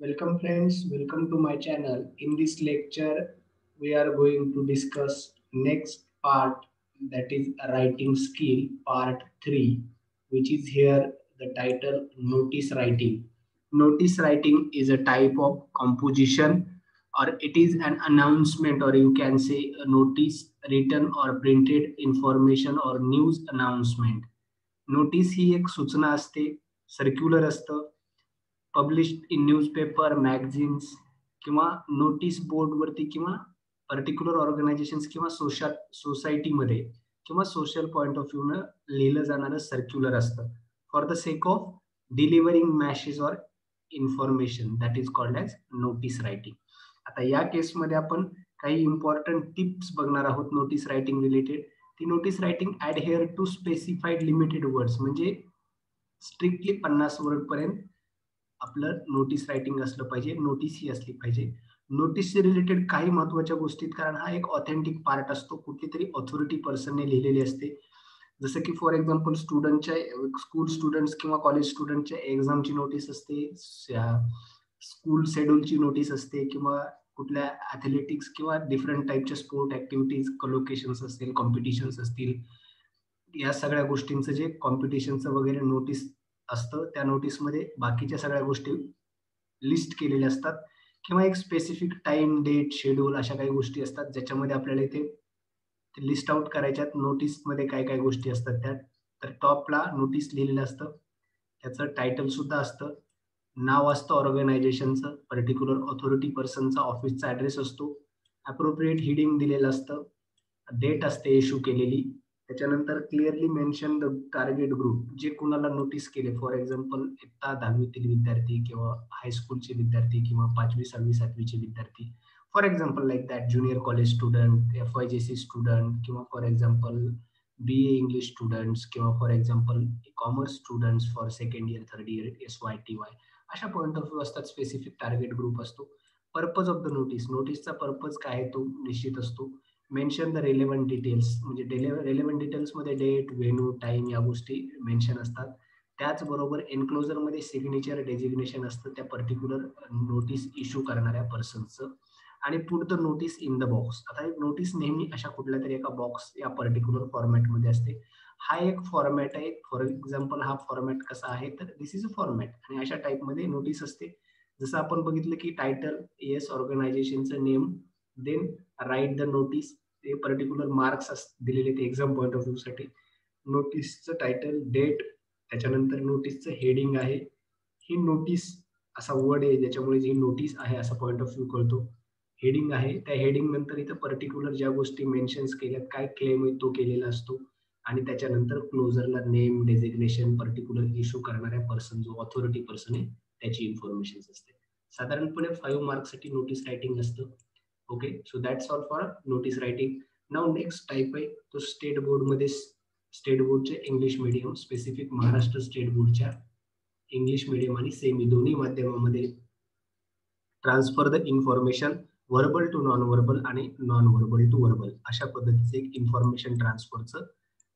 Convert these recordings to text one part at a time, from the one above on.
Welcome friends, welcome to my channel. In this lecture, we are going to discuss next part, that is writing skill part 3, which is here the title notice writing. Notice writing is a type of composition, or it is an announcement, or you can say a notice written or printed information or news announcement. Notice ही एक सूचना असते, circular असतं, published in newspaper magazines किंवा notice board वरती किंवा particular organisations किंवा सोसायटीमध्ये किंवा सोशल पॉइंट ऑफ व्ह्यू न लिहिलं जाणारं सर्क्युलर असतं for the sake of delivering message or information, that is called as notice writing. आता या केसमध्ये आपण काही इम्पॉर्टंट टिप्स बघणार आहोत नोटीस रायटिंग रिलेटेड. ती notice writing adhere to specified limited words, म्हणजे स्ट्रिक्टली 50 वर्ड पर्यंत आपलं नोटीस रायटिंग असलं पाहिजे, नोटीस ही असली पाहिजे. नोटीसशी रिलेटेड काही महत्वाच्या गोष्टीत, कारण हा एक ऑथेंटिक पार्ट असतो, कुठली तरी ऑथॉरिटी पर्सनने लिहिलेली असते. जसं की फॉर एक्झाम्पल स्टुडंटच्या, स्कूल स्टुडंट्स किंवा कॉलेज स्टुडंटच्या एक्झामची नोटीस असते, स्कूल शेड्यूलची नोटीस असते, किंवा कुठल्या ॲथलेटिक्स किंवा डिफरंट टाईपच्या स्पोर्ट ॲक्टिव्हिटीज कलोकेशन्स असतील, कॉम्पिटिशन्स असतील, या सगळ्या गोष्टींचं जे कॉम्पिटिशनचं वगैरे नोटीस असतं, त्या नोटीसमध्ये बाकीच्या सगळ्या गोष्टी लिस्ट केलेल्या असतात, किंवा एक स्पेसिफिक टाइम डेट शेड्यूल अशा काही गोष्टी असतात ज्याच्यामध्ये आपल्याला इथे लिस्ट आउट करायच्यात नोटीसमध्ये काय काय गोष्टी असतात त्यात. तर टॉपला नोटीस लिहिलेलं असतं, त्याचं टायटल सुद्धा असतं, नाव असतं ऑर्गनायझेशनचं, पर्टिक्युलर ऑथॉरिटी पर्सनचा ऑफिसचा ॲड्रेस असतो, अप्रोप्रिएट हिडिंग दिलेलं असतं, डेट असते इश्यू केलेली, त्याच्यानंतर clearly mention the target group, जे कुणाला नोटीस केले, फॉर एक्झाम्पल इयत्ता 10वीतील विद्यार्थी किंवा हायस्कूलचे विद्यार्थी किंवा 5वी 6वी 7वीचे विद्यार्थी, for example like that junior college student, FYJC student, किंवा for example BA English students, किंवा for example commerce students for second year third year SYTY, अशा पॉईंट ऑफ व्ह्यू असतात. स्पेसिफिक टार्गेट ग्रुप असतो. पर्पज ऑफ द नोटीस, नोटीसचा purpose काय आहे तो निश्चित असतो. मेन्शन द रेलेव्हंट डिटेल्स, म्हणजे रेलेव्हंट डिटेल्समध्ये डेट, व्हेन्यू, टाइम या गोष्टी मेन्शन असतात. त्याचबरोबर एन्क्लोजरमध्ये सिग्नेचर डेजिग्नेशन असतं त्या पर्टिक्युलर नोटीस इश्यू करणाऱ्या पर्सनचं. आणि put the notice in the box. आता एक नोटीस नेहमी अशा कुठल्या तरी एका बॉक्स या पर्टिक्युलर फॉर्मॅटमध्ये असते. हा एक फॉर्मॅट आहे. फॉर एक्झाम्पल हा फॉर्मॅट कसा आहे, तर दिस इज अ फॉर्मॅट, आणि अशा टाईपमध्ये नोटीस असते. जसं आपण बघितलं की टायटल, येस ऑर्गनायझेशनचं name, then write the notice, ते पर्टिक्युलर मार्क्स दिलेले ते एक्झाम पॉईंट ऑफ व्ह्यू साठी. नोटीसचं टायटल, डेट, त्याच्यानंतर नोटीसचं हेडिंग आहे. ही नोटीस असा वर्ड आहे ज्याच्यामुळे ही नोटीस आहे असा पॉईंट ऑफ व्ह्यू कळतो. हेडिंग आहे, त्या हेडिंग नंतर इथं पर्टिक्युलर ज्या गोष्टी मेन्शन्स केल्यात, काय क्लेम आहे तो केलेला असतो, आणि त्याच्यानंतर क्लोजरला नेम, डेझिग्नेशन, पर्टिक्युलर इश्यू करणाऱ्या पर्सन, जो ऑथॉरिटी पर्सन आहे त्याची इन्फॉर्मेशन असते. साधारणपणे 5 मार्क्ससाठी नोटीस रायटिंग असतं. Okay, so that's all for notice writing. Now next type आहे तो स्टेट बोर्डमध्ये, स्टेट बोर्डचे English medium, specific Maharashtra state बोर्डच्या इंग्लिश मीडियम आणि सेमी दोन्ही माध्यमामध्ये transfer the information verbal to non verbal आणि नॉन व्हर्बल टू व्हर्बल, अशा पद्धतीचे एक इन्फॉर्मेशन ट्रान्सफरचं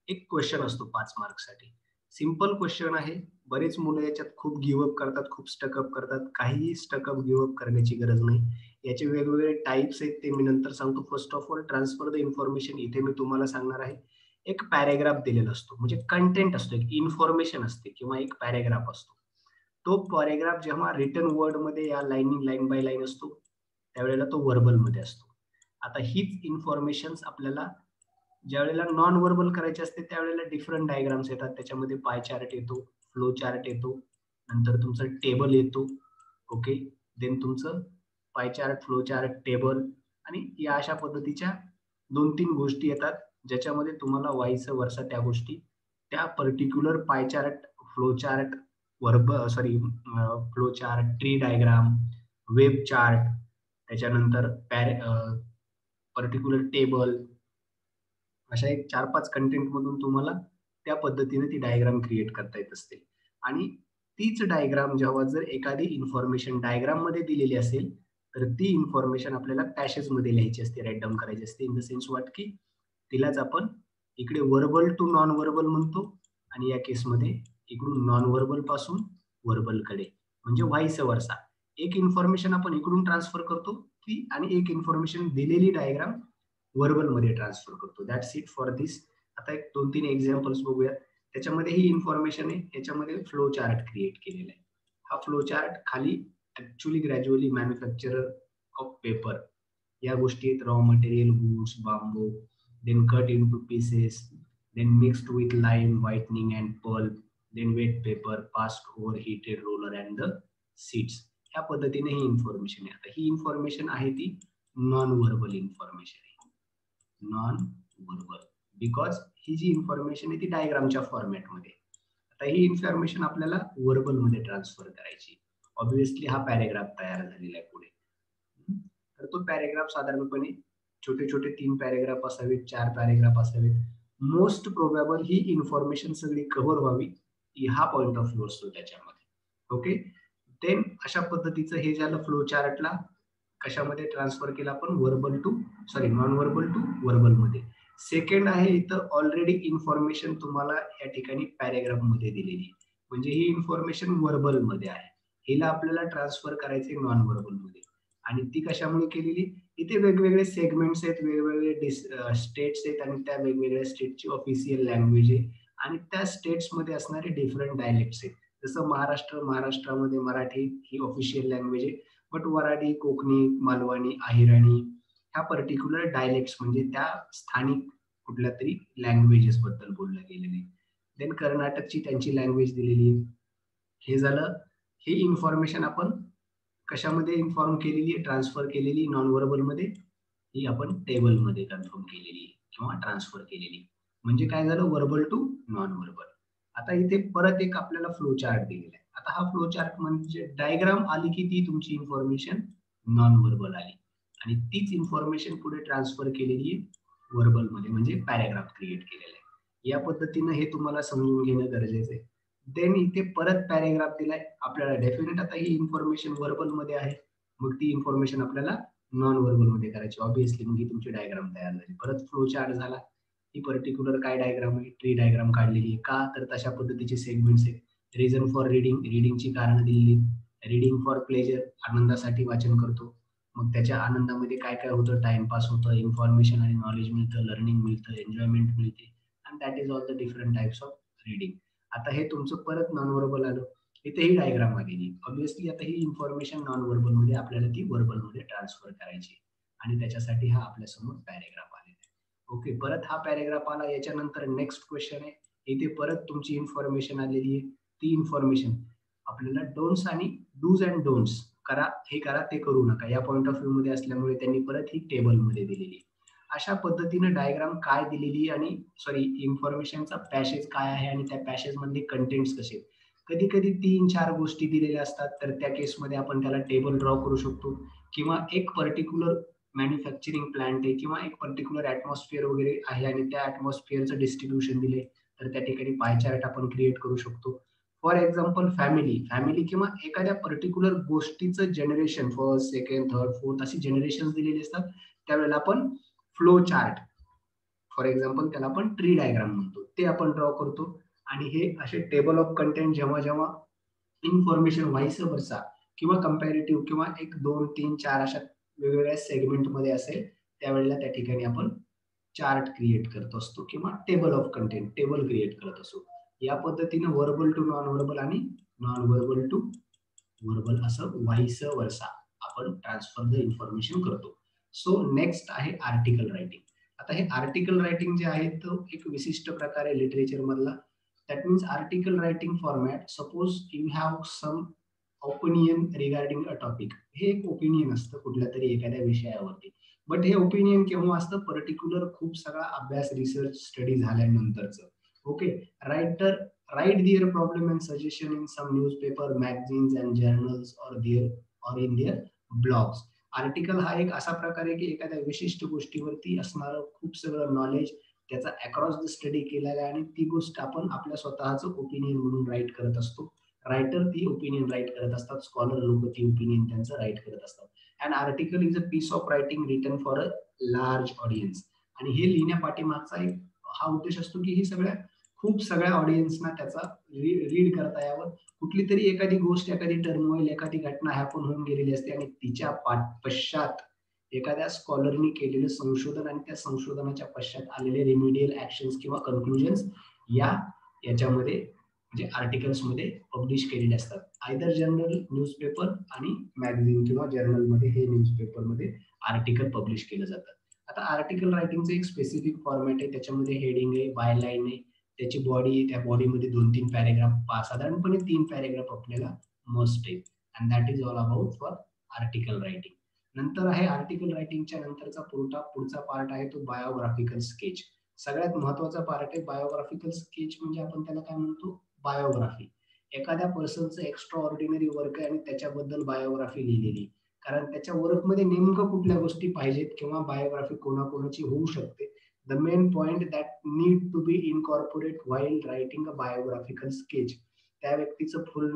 एक क्वेश्चन असतो 5 मार्क्ससाठी. सिंपल क्वेश्चन आहे. बरेच मुलं याच्यात खूप गिव्हअप करतात, खूप स्टकअप करतात. काहीही स्टकअप गिव्हअप करण्याची गरज नाही. याचे वेगवेगळे टाइप्स आहेत, ते मी नंतर सांगतो. First of all transfer the information, इथे मी तुम्हाला सांगणार आहे. एक पॅरेग्राफ दिलेला असतो, म्हणजे कंटेंट असतो, एक इन्फॉर्मेशन असते किंवा एक पॅरेग्राफ असतो. तो पॅरेग्राफ जेव्हा रिटन वर्ड मध्ये या लाईन बाय लाईन असतो, त्यावेळेला तो व्हर्बल मध्ये असतो. आता हीच इन्फॉर्मेशन आपल्याला ज्या वेळेला नॉन व्हर्बल करायचे असते त्यावेळेला डिफरंट डायग्राम्स येतात. त्याच्यामध्ये पाय चार्ट येतो, फ्लो चार्ट येतो, नंतर तुमचं टेबल येतो. ओके, देन तुमचं pie chart, flow chart, table, आणि या अशा पद्धतीच्या 2-3 गोष्टी येतात, ज्याच्यामध्ये तुम्हाला वाईस वर्षा त्या गोष्टी, त्या particular pie chart, flow chart, flow chart, tree diagram, web chart, त्याच्यानंतर पर्टिक्युलर टेबल, अशा एक 4-5 कंटेंट मधून तुम्हाला त्या पद्धतीने ती डायग्राम क्रिएट करता येत असते. आणि तीच डायग्राम जेव्हा जर एखादी इन्फॉर्मेशन डायग्राम मध्ये दिलेली असेल, तर ती इन्फॉर्मेशन आपल्याला पॅसेज मध्ये लिहायची असते, राईट डाऊन करायची असते. इन द सेन्स व्हॉट, की तिलाच आपण इकडे व्हर्बल टू नॉन व्हर्बल म्हणतो, आणि या केसमध्ये इकडून नॉन व्हर्बल पासून व्हर्बल कडे, म्हणजे व्हाईस वर्सा. एक इन्फॉर्मेशन आपण इकडून ट्रान्सफर करतो ती, आणि एक इन्फॉर्मेशन दिलेली डायग्राम व्हर्बल मध्ये ट्रान्सफर करतो. दॅट्स इट फॉर दिस. आता एक 2-3 एक्झाम्पल्स बघूया. त्याच्यामध्ये ही इन्फॉर्मेशन आहे, याच्यामध्ये फ्लो चार्ट क्रिएट केलेला आहे. हा फ्लो चार्ट खाली actually gradually manufacturer of paper या गोष्टी आहेत. Raw material, goods, bamboo, then cut into pieces, then mixed with lime, whitening and pulp, then wet paper, passed over heated roller and the seeds. ह्या पद्धतीने ही information आहे. आता ही information आहे ती नॉन व्हर्बल इन्फॉर्मेशन आहे. नॉन व्हर्बल बिकॉज ही जी इन्फॉर्मेशन आहे ती डायग्रामच्या फॉर्मॅटमध्ये. आता ही इन्फॉर्मेशन आपल्याला व्हर्बल मध्ये ट्रान्सफर करायची. ऑब्व्हियसली हा पॅरेग्राफ तयार झालेला आहे पुढे. तर तो पॅरेग्राफ साधारणपणे छोटे छोटे 3 पॅरेग्राफ असावेत, 4 पॅरेग्राफ असावेत. मोस्ट प्रोबॅबल ही इन्फॉर्मेशन सगळी कव्हर व्हावी, हा पॉइंट ऑफ व्ह्यू असतो त्याच्यामध्ये. ओके, देन अशा पद्धतीचं हे झालं फ्लो चार्टला कशामध्ये ट्रान्सफर केला आपण, verbal to non verbal to verbal मध्ये. सेकंड आहे इथं ऑलरेडी इन्फॉर्मेशन तुम्हाला या ठिकाणी पॅरेग्राफ मध्ये दिलेली, म्हणजे ही इन्फॉर्मेशन व्हर्बल मध्ये आहे, हिला आपल्याला ट्रान्सफर करायचे नॉन व्हर्बल मध्ये. आणि ती कशामुळे केलेली, इथे वेगवेगळे सेगमेंट्स आहेत, वेगवेगळे स्टेट्स आहेत, आणि त्या वेगवेगळ्या स्टेटची ऑफिशियल लँग्वेज आहे, आणि त्या स्टेट्स मध्ये असणारे डिफरंट डायलेक्ट्स आहेत. जसं महाराष्ट्रामध्ये मराठी ही ऑफिशियल लँग्वेज आहे, बट वराडी, कोकणी, मालवणी, अहिराणी ह्या पर्टिक्युलर डायलेक्ट्स म्हणजे त्या स्थानिक कुठल्या तरी लँग्वेजेस बद्दल बोललं गेलेले. देन कर्नाटकची त्यांची लँग्वेज दिलेली आहे. हे झालं, ही इन्फॉर्मेशन आपण कशामध्ये इन्फॉर्म केलेली आहे, ट्रान्सफर केलेली नॉन व्हर्बल मध्ये, ही आपण टेबल मध्ये कन्फर्म केलेली किंवा ट्रान्सफर केलेली. म्हणजे काय झालं, व्हर्बल टू नॉन व्हर्बल. आता इथे परत एक आपल्याला फ्लो चार्ट दिलेला आहे. आता हा फ्लो चार्ट म्हणजे डायग्राम आली की ती तुमची इन्फॉर्मेशन नॉन व्हर्बल आली, आणि तीच इन्फॉर्मेशन पुढे ट्रान्सफर केलेली आहे व्हर्बल मध्ये, म्हणजे पॅराग्राफ क्रिएट केलेला आहे. या पद्धतीनं हे तुम्हाला समजून घेणं गरजेचं आहे. देन इथे परत पॅराग्राफ दिलाय आपल्याला. डेफिनेट आता ही इन्फॉर्मेशन व्हर्बल मध्ये आहे, मग ती इन्फॉर्मेशन आपल्याला नॉन व्हर्बल मध्ये करायची. ऑब्व्हियसली मग ही तुमची डायग्राम तयार झाली. परत फ्लो चार्ट झाला, ही पर्टिक्युलर काय डायग्राम आहे, ट्री डायग्राम काढलेली आहे. का तर तशा पद्धतीचे सेगमेंट्स आहेत. रिझन फॉर रीडिंग, रीडिंगची कारण दिलेली. रीडिंग फॉर प्लेजर, आनंदासाठी वाचन करतो. मग त्याच्या आनंदामध्ये काय काय होतं, टाइमपास होतं, इन्फॉर्मेशन आणि नॉलेज मिळतं, लर्निंग मिळतं, एन्जॉयमेंट मिळते, and that is all the different types of reading. आता हे तुमचं परत नॉन व्हर्बल आलं, इथे ही डायग्राम आलेली. ऑब्व्हियसली आता ही इन्फॉर्मेशन नॉन व्हर्बल मध्ये आपल्याला ती व्हर्बल मध्ये ट्रान्सफर करायची, आणि त्याच्यासाठी हा आपल्या समोर पॅरेग्राफ आलेला आहे. ओके, परत हा पॅरेग्राफ आला, याच्यानंतर नेक्स्ट क्वेश्चन आहे. इथे परत तुमची इन्फॉर्मेशन आलेली आहे. ती इन्फॉर्मेशन आपल्याला डोंट्स आणि डूज अँड डोंट्स, करा हे करा ते करू नका, या पॉइंट ऑफ व्ह्यू मध्ये असल्यामुळे त्यांनी परत ही टेबल मध्ये दिलेली. अशा पद्धतीने डायग्राम काय दिलेली, आणि इन्फॉर्मेशनचा पॅसेज काय आहे, आणि त्या पॅसेज मधले कंटेंट्स कसे. कधी कधी 3-4 गोष्टी दिलेल्या असतात, तर त्या केसमध्ये आपण त्याला टेबल ड्रॉ करू शकतो, किंवा एक पर्टिक्युलर मॅन्युफॅक्चरिंग प्लांट आहे, किंवा एक पर्टिक्युलर ऍटमॉस्फिअर वगैरे आहे, आणि त्या ऍटमॉस्फिअरचं डिस्ट्रीब्युशन दिले, तर त्या ठिकाणी पाय चार्ट आपण क्रिएट करू शकतो. फॉर एक्झाम्पल फॅमिली किंवा एखाद्या पर्टिक्युलर गोष्टीचं generation, first, second, third, fourth अशी जनरेशन दिलेली असतात, त्यावेळेला आपण फ्लो चार्ट, फॉर एक्झाम्पल त्याला आपण ट्री डायग्राम म्हणतो, ते आपण ड्रॉ करतो. आणि हे असे टेबल ऑफ कंटेंट जेव्हा जेव्हा इन्फॉर्मेशन व्हाईस वर्सा किंवा कंपॅरेटिव्ह किंवा 1, 2, 3, 4 अशा वेगवेगळ्या सेगमेंट मध्ये असेल, त्यावेळेला त्या ठिकाणी आपण चार्ट क्रिएट करत असतो, किंवा table of content table create करत असतो. या पद्धतीने व्हर्बल टू नॉन व्हर्बल आणि नॉन व्हर्बल टू व्हर्बल असं व्हाईस वर्सा आपण ट्रान्सफर द इन्फॉर्मेशन करतो. सो नेक्स्ट आहे आर्टिकल रायटिंग. आता हे आर्टिकल रायटिंग जे आहे तो एक विशिष्ट प्रकार आहे लिटरेचर मधला. That means article writing format, suppose you have some opinion regarding a topic. हे एक ओपिनियन असतं कुठल्या तरी एखाद्या विषयावरती, बट हे ओपिनियन केव्हा असतं, पर्टिक्युलर खूप सगळा अभ्यास, रिसर्च, स्टडी झाल्यानंतरचं. Okay, writer write their problem and suggestion in some newspaper, magazines and journals, or in their blogs. Article हा एक असा प्रकार आहे की एखाद्या विशिष्ट गोष्टीवरती असणारं खूप सगळं नॉलेज, त्याचा अक्रॉस द स्टडी केलेला आहे, आणि ती गोष्ट आपण आपल्या स्वतःचं ओपिनियन म्हणून राईट करत असतो. रायटर ती ओपिनियन राईट करत असतात, स्कॉलर लोक ती ओपिनियन त्यांचं राईट करत असतात. And article is a piece of writing written for a large audience. आणि हे लिहिण्यापाठीमागचा एक हा उद्देश असतो की ही सगळ्या खूप सगळ्या ऑडियन्सना त्याचा रीड करता यावं. कुठली तरी एखादी गोष्ट, एखादी टर्मोइल, एखादी घटना हॅपन होऊन गेलेली असते आणि तिच्या पश्चात एखाद्या स्कॉलरनी केलेलं संशोधन आणि त्या संशोधनाच्या पश्चात आलेले रेमिडियल ऍक्शन्स किंवा कन्क्लुजन्स याच्यामध्ये म्हणजे आर्टिकल्समध्ये पब्लिश केलेले असतात. आयदर जर्नल, न्यूजपेपर आणि मॅगझिन किंवा जर्नलमध्ये हे न्यूजपेपरमध्ये आर्टिकल पब्लिश केलं जातं. आता आर्टिकल रायटिंगचं एक स्पेसिफिक फॉर्मॅट आहे. त्याच्यामध्ये हेडिंग आहे, बायलाईन आहे, त्याची बॉडी, त्या बॉडीमध्ये 2-3 पॅरेग्राफ, साधारणपणे 3 पॅरेग्राफ आपल्याला मस्ट आहे. And that is all about for article writing. नंतर आहे आर्टिकल रायटिंगच्या नंतरचा पुढचा पार्ट आहे तो बायोग्राफिकल स्केच. सगळ्यात महत्वाचा पार्ट आहे बायोग्राफिकल स्केच. म्हणजे आपण त्याला काय म्हणतो, बायोग्राफी. एखाद्या पर्सनचं एक्स्ट्रा ऑर्डिनरी वर्क आहे आणि त्याच्याबद्दल बायोग्राफी लिहिलेली, कारण त्याच्या वर्कमध्ये नेमकं कुठल्या गोष्टी पाहिजेत किंवा बायोग्राफी कोणाकोणाची होऊ शकते. The main point that need to be incorporate while writing a biographical sketch. त्या व्यक्तीचं full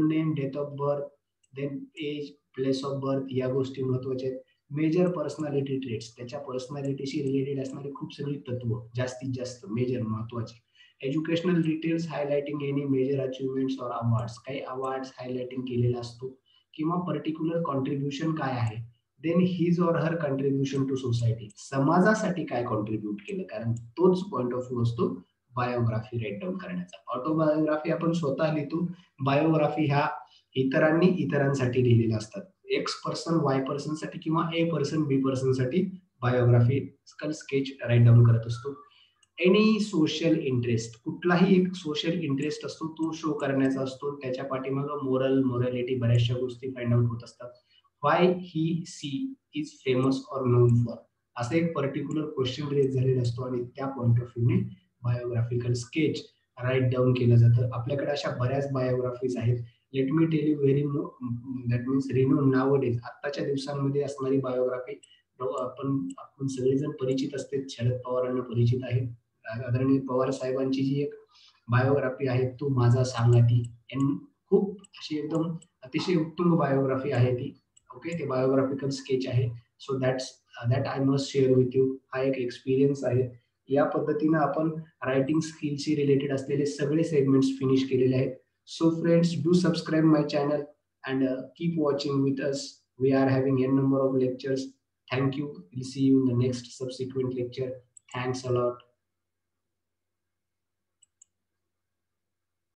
name, date of birth, then age, place of birth, या गोष्टी महत्वाच्या आहेत. मेजर पर्सनॅलिटी ट्रेट्स, त्याच्या पर्सनॅलिटीशी रिलेटेड असणारी खूप सगळी तत्व जास्तीत जास्त मेजर महत्वाची. Educational details highlighting any major achievements और अवॉर्ड्स, काही अवॉर्ड्स हायलाइटिंग केलेला असतो किंवा पर्टिक्युलर कॉन्ट्रीब्युशन काय आहे. Then his or her contribution to society, समाजासाठी काय कॉन्ट्रीब्युट केलं, कारण तोच पॉइंट ऑफ व्ह्यू असतो बायोग्राफी राईट डाऊन करण्याचा. ऑटोबायोग्राफी आपण स्वतः लिहितो, बायोग्राफी ह्या इतरांनी इतरांसाठी लिहिलेल्या असतात. एक्स पर्सन वाय पर्सन साठी किंवा ए पर्सन बी पर्सन साठी बायोग्राफिकल स्केच राईट डाऊन करत असतो. एनी सोशल इंटरेस्ट, कुठलाही एक सोशल इंटरेस्ट असतो तो शो करण्याचा असतो. त्याच्या पाठीमागं मोरॅलिटी बऱ्याचशा गोष्टी फाइंड आउट होत असतात. Why he she is famous or known for, असं एक पर्टिक्युलर क्वेश्चन रेज झालेला असतो आणि त्या पॉइंट ऑफ व्ह्यूने बायोग्राफिकल स्केच राईट डाऊन केलं जातं. आपल्याकडे अशा बऱ्याच बायोग्राफीज आहेत. Let me tell you very that means रिनो नाव डेज, आत्ताच्या दिवसांमध्ये असणारी बायोग्राफी आपण सगळेजण परिचित असते. शरद पवारांना परिचित आहे. आदरणीय पवार साहेबांची जी एक बायोग्राफी आहे, तो माझा सांगाती, खूप अशी एकदम अतिशय उत्तम बायोग्राफी आहे ती. ओके, ते बायोग्राफिकल स्केच आहे. So that I must share with you. हा एक एक्सपिरियन्स आहे. या पद्धतीने आपण रायटिंग स्किलशी रिलेटेड असलेले सगळे सेगमेंट्स फिनिश केलेले आहेत. So friends, do subscribe my channel and keep watching with us. We are having n number of lectures. Thank you. We'll see you in the next subsequent lecture. Thanks a lot.